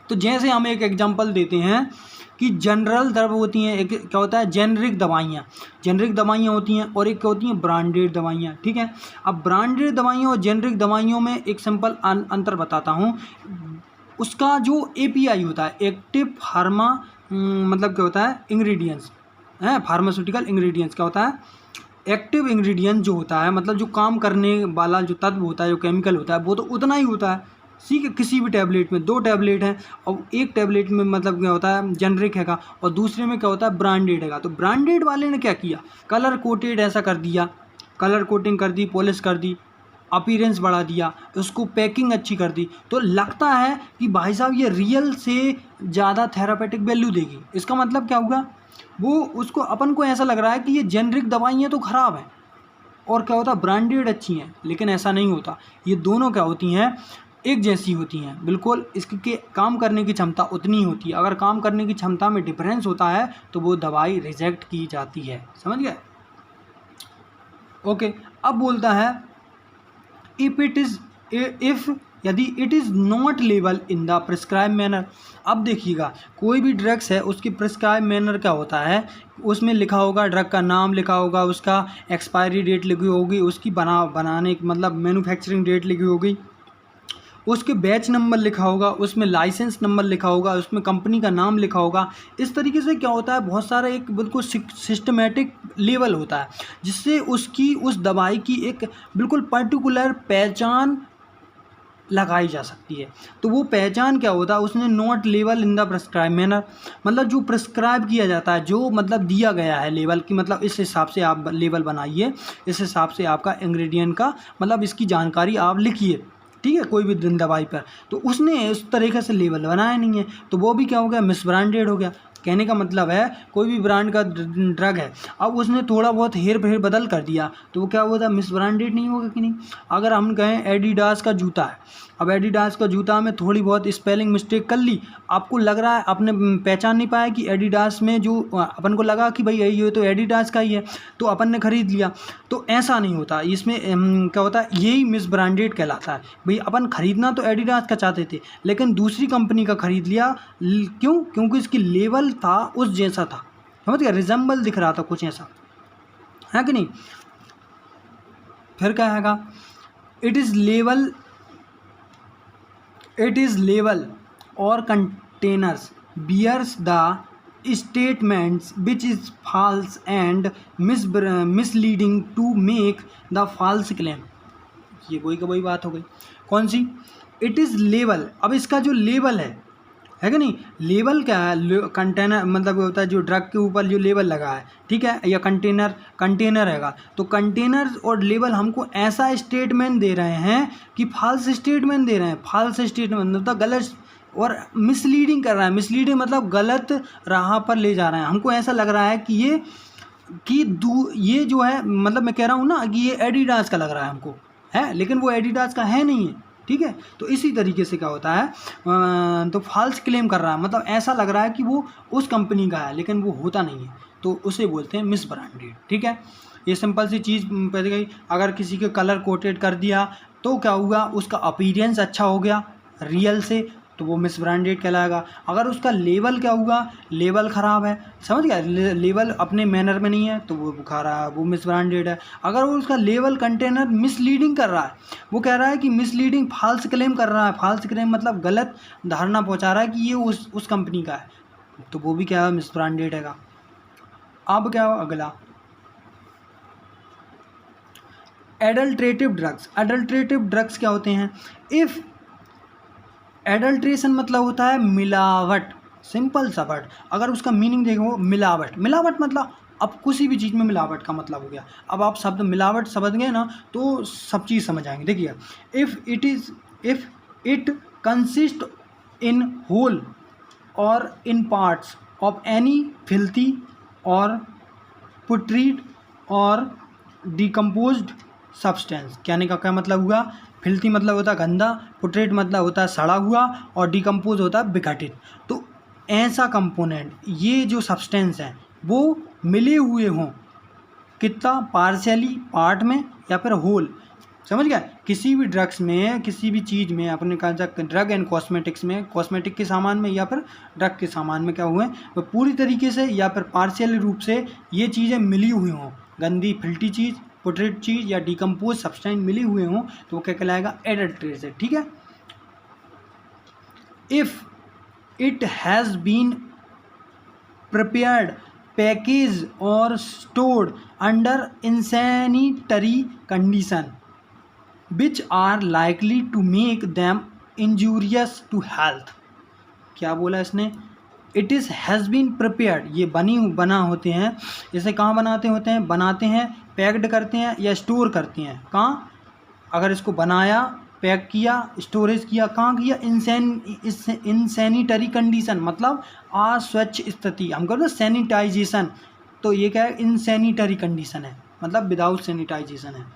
Speaker 1: तो जैसे हम एक एग्जांपल देते हैं कि जनरल दवा होती हैं, एक क्या होता है जेनरिक दवाइयाँ, जेनरिक दवाइयाँ होती हैं और एक क्या होती हैं ब्रांडेड दवाइयाँ, ठीक है। अब ब्रांडेड दवाइयों और जेनरिक दवाइयों में एक सिंपल अंतर बताता हूँ। उसका जो एपीआई होता है, एक्टिव फार्मा मतलब क्या होता है इंग्रेडिएंट्स है, फार्मास्यूटिकल इंग्रेडिएंट्स क्या होता है, एक्टिव इंग्रेडिएंट जो होता है मतलब जो काम करने वाला जो तत्व होता है, जो केमिकल होता है, वो तो उतना ही होता है। ठीक है, किसी भी टैबलेट में 2 टैबलेट हैं और एक टैबलेट में मतलब क्या होता है जेनरिक हैगा और दूसरे में क्या होता है ब्रांडेड हैगा। तो ब्रांडेड वाले ने क्या किया, कलर कोटेड ऐसा कर दिया, कलर कोटिंग कर दी, पॉलिश कर दी, अपीयरेंस बढ़ा दिया, उसको पैकिंग अच्छी कर दी, तो लगता है कि भाई साहब ये रियल से ज़्यादा थेरापेटिक वैल्यू देगी। इसका मतलब क्या हुआ, वो उसको अपन को ऐसा लग रहा है कि ये जेनरिक दवाइयाँ तो ख़राब हैं और क्या होता है ब्रांडेड अच्छी हैं, लेकिन ऐसा नहीं होता। ये दोनों क्या होती हैं एक जैसी होती हैं बिल्कुल, इसके काम करने की क्षमता उतनी ही होती है। अगर काम करने की क्षमता में डिफरेंस होता है तो वो दवाई रिजेक्ट की जाती है, समझ गए। ओके, अब बोलता है इफ़ यदि it is not label in the prescribe manner. अब देखिएगा कोई भी ड्रग्स है उसकी प्रिस्क्राइब मैनर क्या होता है, उसमें लिखा होगा ड्रग का नाम लिखा होगा, उसका एक्सपायरी डेट लिखी होगी, उसकी बनाने मतलब मैन्युफैक्चरिंग डेट लिखी होगी, उसके बैच नंबर लिखा होगा, उसमें लाइसेंस नंबर लिखा होगा, उसमें कंपनी का नाम लिखा होगा। इस तरीके से क्या होता है बहुत सारा एक बिल्कुल सिस्टमेटिक लेवल होता है जिससे उसकी उस दवाई की एक बिल्कुल पर्टिकुलर पहचान लगाई जा सकती है। तो वो पहचान क्या होता है, उसने note level in the prescribe manner, मतलब जो प्रिस्क्राइब किया जाता है, जो मतलब दिया गया है लेवल की, मतलब इस हिसाब से आप लेवल बनाइए, इस हिसाब से आपका इंग्रेडिएंट का मतलब इसकी जानकारी आप लिखिए, ठीक है, कोई भी दवाई पर। तो उसने उस तरीके से लेवल बनाया नहीं है तो वो भी क्या हो गया मिसब्रांडेड हो गया। कहने का मतलब है कोई भी ब्रांड का ड्रग है, अब उसने थोड़ा बहुत हेर फेर बदल कर दिया तो वो क्या होता है मिसब्रांडेड नहीं होगा कि नहीं। अगर हम कहें एडिडास का जूता है, अब एडिडास का जूता में थोड़ी बहुत स्पेलिंग मिस्टेक कर ली, आपको लग रहा है आपने पहचान नहीं पाया कि एडिडास में जो अपन को लगा कि भाई ये तो एडिडास का ही है तो अपन ने ख़रीद लिया, तो ऐसा नहीं होता। इसमें क्या होता है यही मिसब्रांडेड कहलाता है। भाई अपन ख़रीदना तो एडिडास का चाहते थे लेकिन दूसरी कंपनी का ख़रीद लिया, क्यों, क्योंकि इसकी लेवल था उस जैसा था, समझ गया, रिजेंबल दिख रहा था कुछ ऐसा, है कि नहीं। फिर क्या हैगा, इट इज लेवल और containers bears the statements which is false and misleading to make the false claim। ये वही का वही बात हो गई, कौन सी, इट इज़ लेवल। अब इसका जो लेवल है कि नहीं, लेवल क्या है, कंटेनर मतलब होता है जो ड्रग के ऊपर जो लेवल लगा है, ठीक है, या कंटेनर हैगा, तो कंटेनर और लेवल हमको ऐसा स्टेटमेंट दे रहे हैं कि फॉल्स स्टेटमेंट दे रहे हैं। फॉल्स स्टेटमेंट मतलब गलत और मिसलीडिंग कर रहा है, मिसलीडिंग मतलब गलत राह पर ले जा रहे हैं। हमको ऐसा लग रहा है कि ये जो है मतलब मैं कह रहा हूँ ना कि ये एडिडास का लग रहा है हमको, है, लेकिन वो एडिडास का है नहीं है, ठीक है। तो इसी तरीके से क्या होता है तो फॉल्स क्लेम कर रहा है, मतलब ऐसा लग रहा है कि वो उस कंपनी का है लेकिन वो होता नहीं है, तो उसे बोलते हैं मिस ब्रांडेड, ठीक है। ये सिंपल सी चीज़ पड़ गई। अगर किसी के कलर कोटेड कर दिया तो क्या हुआ, उसका अपीयरेंस अच्छा हो गया रियल से, तो वो मिस ब्रांडेड कहलाएगा। अगर उसका लेवल क्या हुआ, लेवल ख़राब है, समझ गया, लेवल अपने मैनर में नहीं है तो वो वो मिस ब्रांडेड है। अगर वो उसका लेवल कंटेनर मिसलीडिंग कर रहा है, वो कह रहा है कि मिसलीडिंग फॉल्स क्लेम कर रहा है, फॉल्स क्लेम मतलब गलत धारणा पहुंचा रहा है कि ये उस कंपनी का है, तो वो भी क्या है मिस ब्रांडेड है। अब क्या हो अगला, एडल्ट्रेटिव ड्रग्स। एडल्ट्रेटिव ड्रग्स क्या होते हैं, इफ़ एडल्ट्रेशन मतलब होता है मिलावट, सिंपल सा वर्ड, अगर उसका मीनिंग देखो मिलावट, मिलावट मतलब अब किसी भी चीज़ में मिलावट का मतलब हो गया। अब आप शब्द मिलावट समझ गए ना तो सब चीज़ समझ आएंगे। देखिए, if it consist in whole और in parts of any filthy और पुट्रीड और डिकम्पोज्ड सब्सटेंस। कहने का क्या मतलब हुआ, फिल्थी मतलब होता है गंदा, पुट्रेट मतलब होता है सड़ा हुआ, और डिकम्पोज होता है विघटित। तो ऐसा कंपोनेंट, ये जो सब्सटेंस है वो मिले हुए हों, कितना, पार्शियली, पार्ट में, या फिर होल। समझ गया, किसी भी ड्रग्स में, किसी भी चीज़ में, अपने कहा ड्रग एंड कॉस्मेटिक्स में, कॉस्मेटिक के सामान में या फिर ड्रग के सामान में क्या हुए, वो पूरी तरीके से या फिर पार्शियल रूप से ये चीज़ें मिली हुई हों, गंदी फिल्टी चीज़, पुट्रेट चीज़ या डिकम्पोज सब्सटेंस मिली हुए हों, तो वो क्या कहलाएगा, एडल्ट्रेटेड। ठीक है। If it has been prepared, package और stored under insanitary condition which are likely to make them injurious to health। क्या बोला इसने, it is has been prepared, ये बना होते हैं, इसे कहाँ बनाते हैं, पैक्ड करते हैं या स्टोर करते हैं, कहाँ, अगर इसको बनाया, पैक किया, स्टोरेज किया, कहाँ किया, इनसैनिटरी कंडीशन मतलब अस्वच्छ स्थिति, हम कहते हैं सैनिटाइजेशन, तो ये क्या है, इनसैनिटरी कंडीशन है, मतलब विदाउट सैनिटाइजेशन है।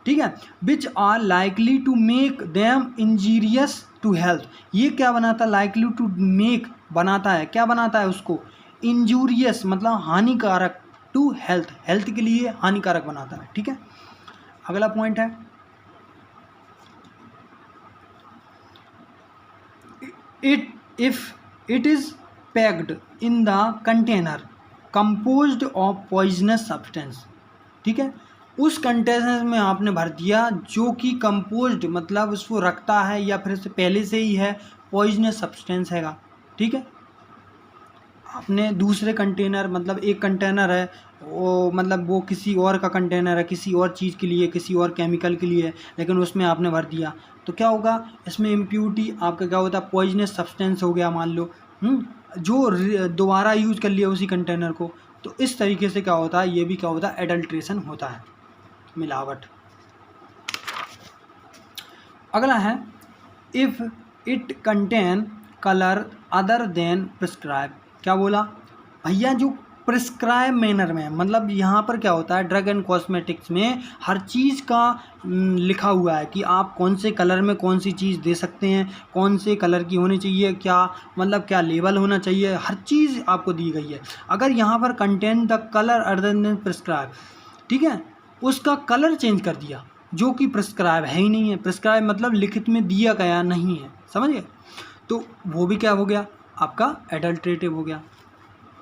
Speaker 1: ठीक है। Which are likely to make them injurious to health, ये क्या बनाता है, लाइकली टू मेक बनाता है, क्या बनाता है उसको, इंजूरियस मतलब हानिकारक, टू हेल्थ, हेल्थ के लिए हानिकारक बनाता है। ठीक है। अगला पॉइंट है, if it is packed in the container composed of poisonous substance. ठीक है, उस कंटेनर में आपने भर दिया जो कि कंपोज्ड मतलब उसको रखता है या फिर इससे पहले से ही है पॉइजनस सब्सटेंस हैगा। ठीक है, आपने दूसरे कंटेनर, मतलब एक कंटेनर है वो, मतलब वो किसी और का कंटेनर है, किसी और चीज़ के लिए, किसी और केमिकल के लिए, लेकिन उसमें आपने भर दिया, तो क्या होगा, इसमें इम्प्यूरिटी आपका क्या होता है, पॉइजनस सब्सटेंस हो गया मान लो, जो दोबारा यूज कर लिया उसी कंटेनर को। तो इस तरीके से क्या होता है, ये भी क्या होता है, एडल्ट्रेशन होता है, मिलावट। अगला है, if it contain colour other than prescribe. क्या बोला भैया, जो प्रिस्क्राइब मैनर में, मतलब यहाँ पर क्या होता है, ड्रग एंड कॉस्मेटिक्स में हर चीज़ का लिखा हुआ है कि आप कौन से कलर में कौन सी चीज़ दे सकते हैं, कौन से कलर की होनी चाहिए, क्या मतलब क्या लेवल होना चाहिए, हर चीज़ आपको दी गई है। अगर यहाँ पर contain the colour other than prescribe, ठीक है, उसका कलर चेंज कर दिया जो कि प्रिस्क्राइब है ही नहीं है, प्रिस्क्राइब मतलब लिखित में दिया गया नहीं है, समझ गए, तो वो भी क्या हो गया, आपका एडल्ट्रेटिव हो गया।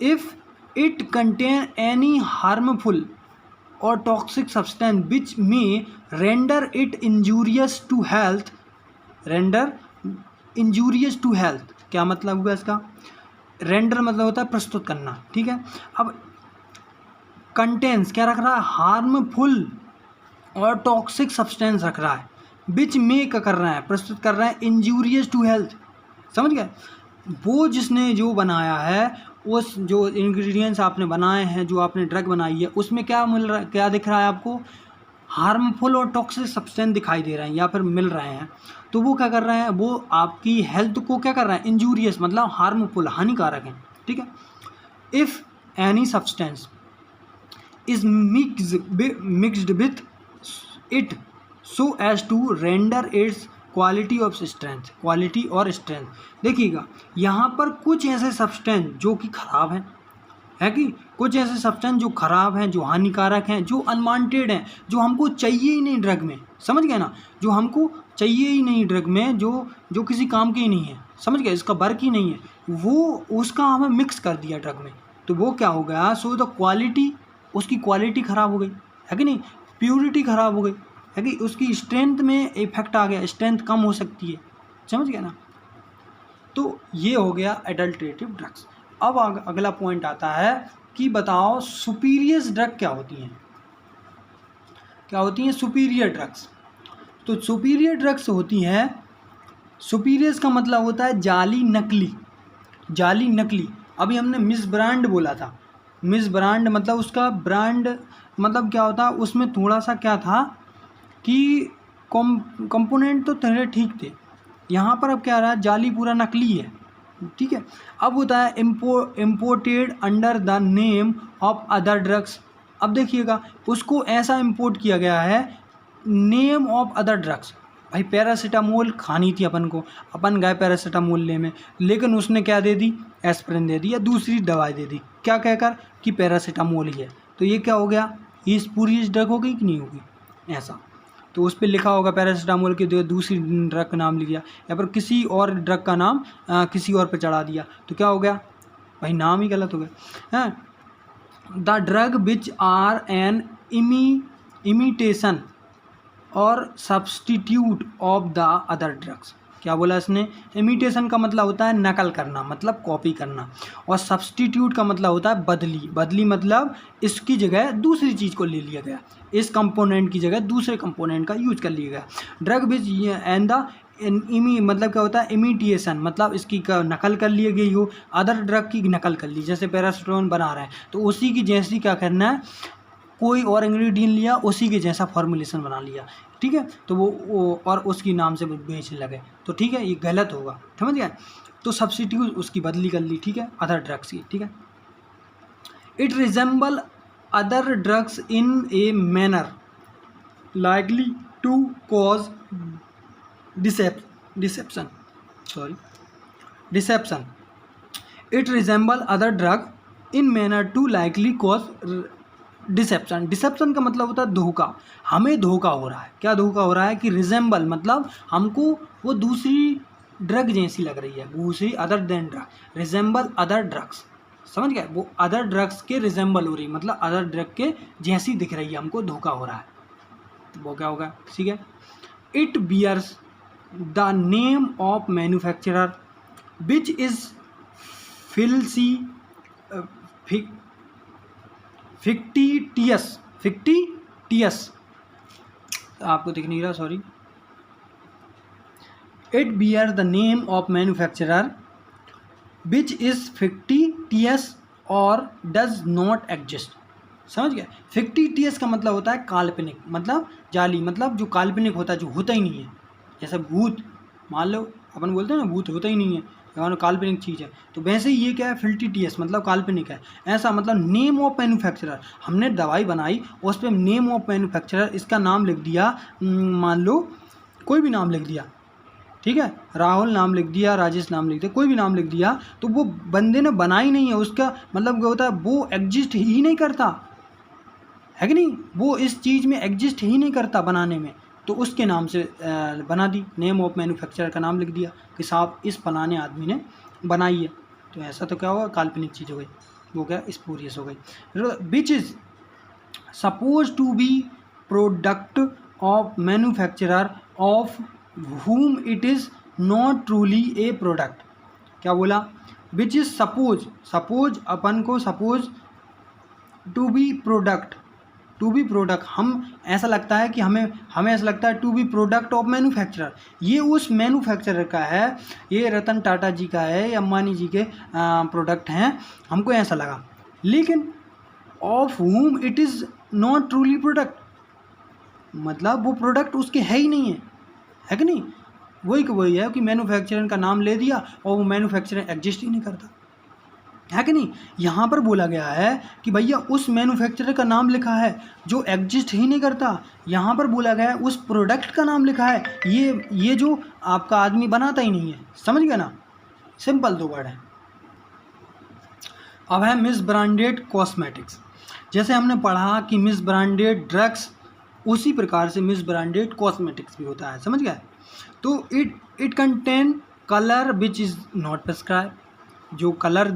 Speaker 1: If it contain any harmful और toxic substance which may render it injurious to health, render injurious to health, क्या मतलब हुआ इसका, रेंडर मतलब होता है प्रस्तुत करना। ठीक है, अब कंटेंस क्या रख रहा है, हार्मफुल और टॉक्सिक सब्सटेंस रख रहा है, विच में क्या कर रहा है, प्रस्तुत कर रहा है इंजूरियस टू हेल्थ। समझ गए, वो जिसने जो बनाया है, उस जो इंग्रेडिएंट्स आपने बनाए हैं, जो आपने ड्रग बनाई है, उसमें क्या मिल रहा है, क्या दिख रहा है आपको, हार्मफुल और टॉक्सिक सब्सटेंस दिखाई दे रहे हैं या फिर मिल रहे हैं, तो वो क्या कर रहे हैं, वो आपकी हेल्थ को क्या कर रहे हैं, इंजूरियस मतलब हार्मफुल, हानिकारक है। ठीक है, if any substance is mixed with it so as to render its quality of strength, quality और स्ट्रेंथ। देखिएगा, यहाँ पर कुछ ऐसे सब्सटेंस जो कि खराब हैं, है कि कुछ ऐसे सब्सटेंस जो खराब हैं, जो हानिकारक हैं, जो अनवांटेड हैं, जो हमको चाहिए ही नहीं ड्रग में, समझ गए ना, जो हमको चाहिए ही नहीं ड्रग में, जो किसी काम के ही नहीं है, समझ गए, इसका वर्क ही नहीं है, वो उसका हमें मिक्स कर दिया ड्रग में, तो वो क्या हो गया, सो द क्वालिटी, उसकी क्वालिटी ख़राब हो गई, है कि नहीं, प्योरिटी ख़राब हो गई, है कि उसकी स्ट्रेंथ में इफेक्ट आ गया, स्ट्रेंथ कम हो सकती है, समझ गया ना। तो ये हो गया एडल्ट्रेटिव ड्रग्स। अब अगला पॉइंट आता है कि बताओ सुपीरियर ड्रग क्या होती हैं, क्या होती हैं सुपीरियर ड्रग्स। तो सुपीरियर ड्रग्स होती हैं, सुपीरियर का मतलब होता है जाली, नकली, जाली नकली। अभी हमने मिस ब्रांड बोला था, मिस ब्रांड मतलब उसका ब्रांड मतलब क्या होता है, उसमें थोड़ा सा क्या था कि कंपोनेंट तो थोड़े ठीक थे, यहाँ पर अब क्या रहा है, जाली पूरा नकली है। ठीक है, अब होता है imported under the name of other drugs. अब देखिएगा, उसको ऐसा इंपोर्ट किया गया है नेम ऑफ अदर ड्रग्स। भाई पैरासीटामोल खानी थी अपन को, अपन गए पैरासीटामोल ले में, लेकिन उसने क्या दे दी, एस्पिरिन दे दी या दूसरी दवाई दे दी, क्या कहकर कि पैरासीटामोल ही है। तो ये क्या हो गया, ये स्पूरियस ड्रग हो गई कि नहीं होगी, ऐसा। तो उस पर लिखा होगा पैरासीटामोल के दूसरी ड्रग का नाम लिख दिया, या फिर किसी और ड्रग का नाम किसी और पे चढ़ा दिया, तो क्या हो गया भाई, नाम ही गलत हो गया। हैं the drug which are an imitation और substitute of the other drugs. क्या बोला इसने, इमिटेशन का मतलब होता है नकल करना, मतलब कॉपी करना, और सब्सटीट्यूट का मतलब होता है बदली। बदली मतलब इसकी जगह दूसरी चीज़ को ले लिया गया, इस कंपोनेंट की जगह दूसरे कंपोनेंट का यूज कर लिया गया। ड्रग विच एंड द मतलब क्या होता है, इमिटेशन मतलब इसकी नकल कर ली गई हो, अदर ड्रग की नकल कर ली, जैसे पैरासीटामोल बना रहे हैं तो उसी की जैसी क्या करना है, कोई और इंग्रेडिएंट लिया, उसी के जैसा फॉर्मुलेशन बना लिया, ठीक है, तो वो और उसकी नाम से बेचने लगे, तो ठीक है, ये गलत होगा, समझ गए। तो सब्स्टिट्यूट उसकी बदली कर ली, ठीक है, अदर ड्रग्स की, ठीक है। It resemble other drugs in a manner likely to cause deception. It resemble other drug in manner to likely cause deception. Deception का मतलब होता है धोखा, हमें धोखा हो रहा है। क्या धोखा हो रहा है कि रिजेंबल मतलब हमको वो दूसरी ड्रग जैसी लग रही है, दूसरी other than drug, resemble other drugs, समझ गए, वो अदर ड्रग्स के रिजेंबल हो रही, मतलब अदर ड्रग के जैसी दिख रही है, हमको धोखा हो रहा है, तो वो क्या होगा, ठीक है। It bears the name of manufacturer which is filthy fictitious, आपको दिख नहीं रहा, sorry. It bear the name of manufacturer which is fictitious और डज नॉट एग्जिस्ट, समझ गए। फिक्टिटियस का मतलब होता है काल्पनिक, मतलब जाली, मतलब जो काल्पनिक होता है, जो होता ही नहीं है, जैसे भूत, मान लो अपन बोलते हैं ना भूत होता ही नहीं है, काल्पनिक चीज़ है, तो वैसे ही ये क्या है, फिल्टिटियस मतलब काल्पनिक है, ऐसा मतलब नेम ऑफ मैन्युफैक्चरर, हमने दवाई बनाई उस पर नेम ऑफ मैन्युफैक्चरर, इसका नाम लिख दिया, मान लो कोई भी नाम लिख दिया, ठीक है, राहुल नाम लिख दिया, राजेश नाम लिख दिया, कोई भी नाम लिख दिया, तो वो बंदे ने बनाई नहीं है, उसका मतलब क्या होता है, वो एग्जिस्ट ही नहीं करता है कि नहीं, वो इस चीज़ में एग्जिस्ट ही नहीं करता बनाने में, तो उसके नाम से बना दी, नेम ऑफ मैन्युफैक्चरर का नाम लिख दिया कि साहब इस फलाने आदमी ने बनाई है, तो ऐसा तो क्या होगा, काल्पनिक चीज़ हो गई, वो क्या स्पूरियस हो गई। Which is suppose to be product of manufacturer of whom it is not truly a product। क्या बोला, विच इज सपोज अपन को सपोज टू बी प्रोडक्ट, हम ऐसा लगता है कि हमें ऐसा लगता है to be product of manufacturer, ये उस मैन्युफैक्चरर का है, ये रतन टाटा जी का है, या अंबानी जी के प्रोडक्ट हैं, हमको ऐसा लगा, लेकिन of whom it is not truly product, मतलब वो प्रोडक्ट उसके है ही नहीं है कि नहीं, वही है कि मैन्युफैक्चरर का नाम ले दिया और वो मैन्युफैक्चरर एग्जिस्ट ही नहीं करता, है कि नहीं। यहाँ पर बोला गया है कि भैया उस मैन्युफैक्चरर का नाम लिखा है जो एग्जिस्ट ही नहीं करता, यहाँ पर बोला गया है उस प्रोडक्ट का नाम लिखा है, ये जो आपका आदमी बनाता ही नहीं है, समझ गया ना, सिंपल दो वर्ड है। अब है मिस ब्रांडेड कॉस्मेटिक्स। जैसे हमने पढ़ा कि मिस ब्रांडेड ड्रग्स, उसी प्रकार से मिस ब्रांडेड कॉस्मेटिक्स भी होता है, समझ गए। तो it contain colour which is not prescribe, जो कलर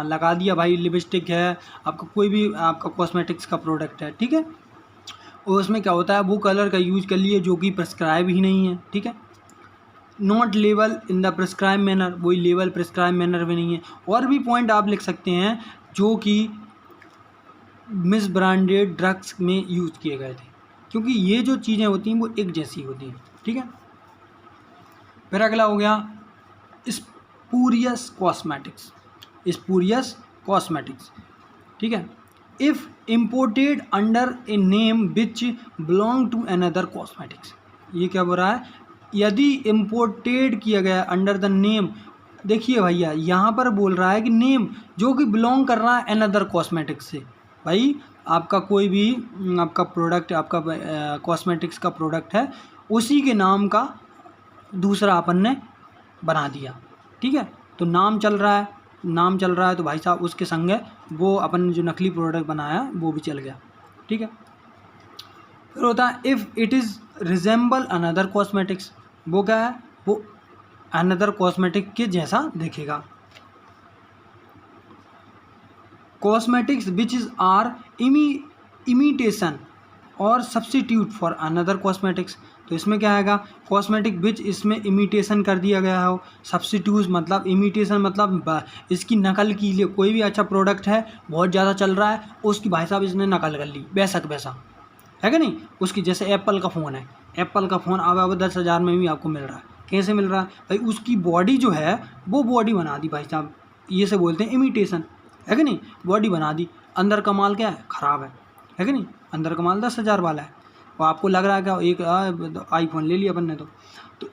Speaker 1: लगा दिया भाई, लिपस्टिक है आपका, कोई भी आपका कॉस्मेटिक्स का प्रोडक्ट है, ठीक है, और उसमें क्या होता है वो कलर का यूज कर लिए जो कि प्रिस्क्राइब ही नहीं है, ठीक है। Not level in the prescribe manner, वही लेवल प्रिस्क्राइब मैनर में नहीं है। और भी पॉइंट आप लिख सकते हैं जो कि मिस ब्रांडेड ड्रग्स में यूज किए गए थे, क्योंकि ये जो चीज़ें होती हैं वो एक जैसी होती हैं, ठीक है। फिर अगला हो गया स्पूरियस कॉस्मेटिक्स, ठीक है। If imported under a name which belong to another cosmetics, ये क्या बोल रहा है, यदि इम्पोर्टेड किया गया अंडर द नेम, देखिए भैया यहाँ पर बोल रहा है कि नेम जो कि बिलोंग कर रहा है अनदर कॉस्मेटिक्स से, भाई आपका कोई भी आपका प्रोडक्ट, आपका कॉस्मेटिक्स का प्रोडक्ट है, उसी के नाम का दूसरा अपन ने बना दिया, ठीक है। तो नाम चल रहा है तो भाई साहब उसके संग है वो अपन ने जो नकली प्रोडक्ट बनाया वो भी चल गया, ठीक है। फिर होता है if it is resemble another cosmetics, वो क्या है, वो अनदर कॉस्मेटिक के जैसा दिखेगा। Cosmetics which is are imitation और सब्स्टिट्यूट फॉर अनदर कॉस्मेटिक्स, तो इसमें क्या आएगा, कॉस्मेटिक विच इसमें इमिटेशन कर दिया गया हो, सब्स्टिट्यूट मतलब इमिटेशन मतलब इसकी नकल की लिए, कोई भी अच्छा प्रोडक्ट है बहुत ज़्यादा चल रहा है उसकी भाई साहब इसने नकल कर ली वैसा वैसा, है कि नहीं। उसकी जैसे एप्पल का फ़ोन है, एप्पल का फ़ोन अब 10,000 में भी आपको मिल रहा है, कैसे मिल रहा है भाई, उसकी बॉडी जो है वो बॉडी बना दी भाई साहब, ये से बोलते हैं इमिटेशन, है कि नहीं। बॉडी बना दी, अंदर का माल क्या है, ख़राब है कि नहीं। अंदर का माल 10,000 वाला है और आपको लग रहा है क्या एक आईफोन ले लिया अपन ने, तो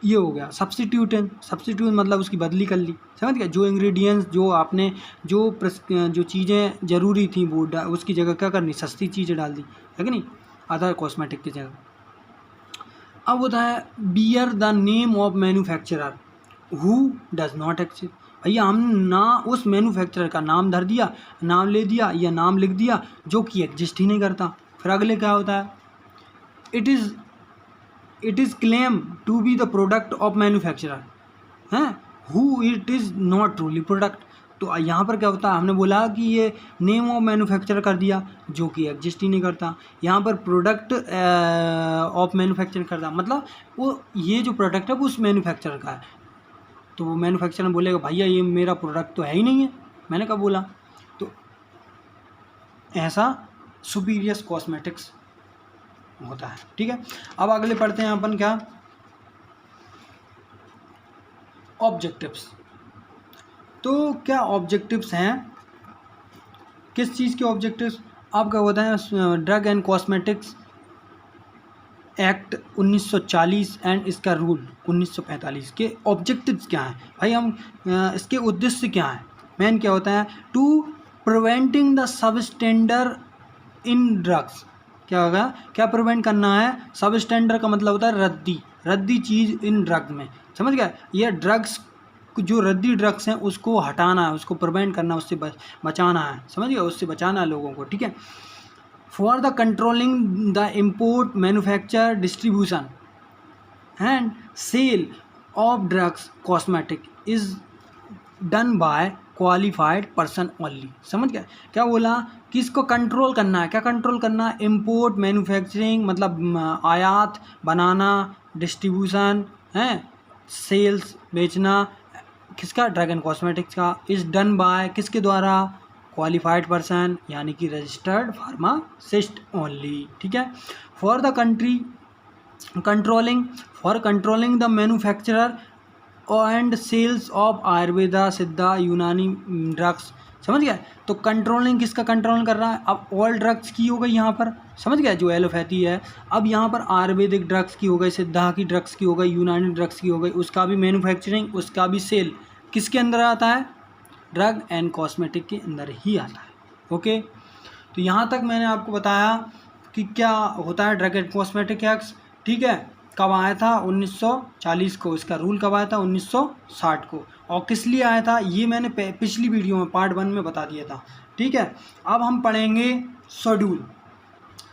Speaker 1: ये हो गया सब्स्टिट्यूट मतलब उसकी बदली कर ली, समझ गया। जो इंग्रेडिएंट्स जो आपने जो चीज़ें ज़रूरी थी वो उसकी जगह क्या करनी, सस्ती चीज़ें डाल दी, है कि नहीं, अदर कॉस्मेटिक की जगह। अब होता है beer the name of manufacturer who does not exist, भैया हम ना उस मैन्युफैक्चरर का नाम धर दिया, नाम ले दिया या नाम लिख दिया जो कि एग्जिस्ट ही नहीं करता। फिर अगले क्या होता है, it is claim to be the product of manufacturer हैं who it is not truly product, तो यहाँ पर क्या होता है, हमने बोला कि ये नेम ऑफ मैन्युफैक्चरर कर दिया जो कि एग्जिस्ट ही नहीं करता, यहाँ पर प्रोडक्ट ऑफ मैन्युफैक्चर करता, मतलब वो ये जो प्रोडक्ट है वो उस मैन्युफैक्चरर का है, तो वो मैन्युफैक्चरर बोलेगा भैया ये मेरा प्रोडक्ट तो है ही नहीं है, मैंने कब बोला। तो ऐसा सुपीरियर कॉस्मेटिक्स होता है, ठीक है। अब अगले पढ़ते हैं अपन क्या, ऑब्जेक्टिव्स। तो क्या ऑब्जेक्टिव्स हैं, किस चीज़ के ऑब्जेक्टिव्स, आपका होता है drug and cosmetics act 1940 and इसका रूल 1945 के ऑब्जेक्टिव्स क्या हैं भाई, हम इसके उद्देश्य क्या हैं, मेन क्या होता है, to preventing the substandard in drugs, क्या होगा, क्या प्रिवेंट करना है, सबस्टेंडर का मतलब होता है रद्दी चीज़ इन ड्रग में, समझ गए, ये ड्रग्स जो रद्दी ड्रग्स हैं उसको हटाना है, उसको प्रिवेंट करना, उससे बचाना है, समझ गए, उससे बचाना है लोगों को, ठीक है। For the controlling the import manufacture distribution and sale of drugs cosmetic is done by qualified person only, समझ गया, क्या बोला, किसको कंट्रोल करना है, क्या कंट्रोल करना है, इम्पोर्ट मैन्युफैक्चरिंग मतलब आयात, बनाना, डिस्ट्रीब्यूशन है, सेल्स बेचना, किसका, ड्रग एंड कॉस्मेटिक्स का, इज़ डन बाय किसके द्वारा, क्वालिफाइड पर्सन यानी कि रजिस्टर्ड फार्मासिस्ट ओनली, ठीक है। For the country controlling the manufacturer and sales of Ayurveda, Siddha, Unani drugs, समझ गया। तो कंट्रोलिंग किसका कंट्रोल कर रहा है, अब ऑल ड्रग्स की हो गई यहाँ पर, समझ गया, जो एलोपैथी है, अब यहाँ पर आयुर्वेदिक ड्रग्स की हो गई, सिद्धा की ड्रग्स की हो गई, यूनानी ड्रग्स की हो गई, उसका भी मैन्युफैक्चरिंग, उसका भी सेल किसके अंदर आता है, ड्रग एंड कॉस्मेटिक के अंदर ही आता है, ओके। तो यहाँ तक मैंने आपको बताया कि क्या होता है ड्रग एंड कॉस्मेटिक एक्ट, ठीक है, कब आया था 1940 को, इसका रूल कब आया था 1960 को, और किस लिए आया था ये मैंने पिछली वीडियो में पार्ट 1 में बता दिया था, ठीक है। अब हम पढ़ेंगे शेड्यूल,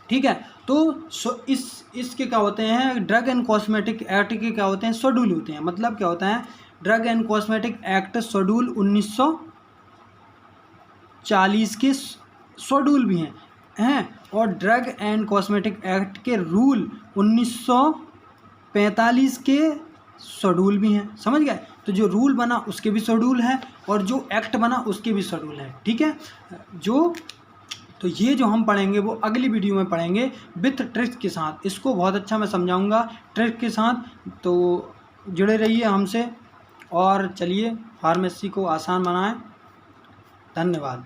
Speaker 1: ठीक है। तो इसके क्या होते हैं, ड्रग एंड कॉस्मेटिक एक्ट के क्या होते हैं, शेड्यूल होते हैं, मतलब क्या होता है, drug and cosmetic act schedule 1940 के शेड्यूल भी हैं और ड्रग एंड कॉस्मेटिक एक्ट के रूल 1945 के शेड्यूल भी हैं, समझ गए। तो जो रूल बना उसके भी शेड्यूल है और जो एक्ट बना उसके भी शेड्यूल है, ठीक है। तो ये जो हम पढ़ेंगे वो अगली वीडियो में पढ़ेंगे विथ ट्रिक्स के साथ, इसको बहुत अच्छा मैं समझाऊंगा ट्रिक के साथ, तो जुड़े रहिए हमसे और चलिए फार्मेसी को आसान बनाएं। धन्यवाद।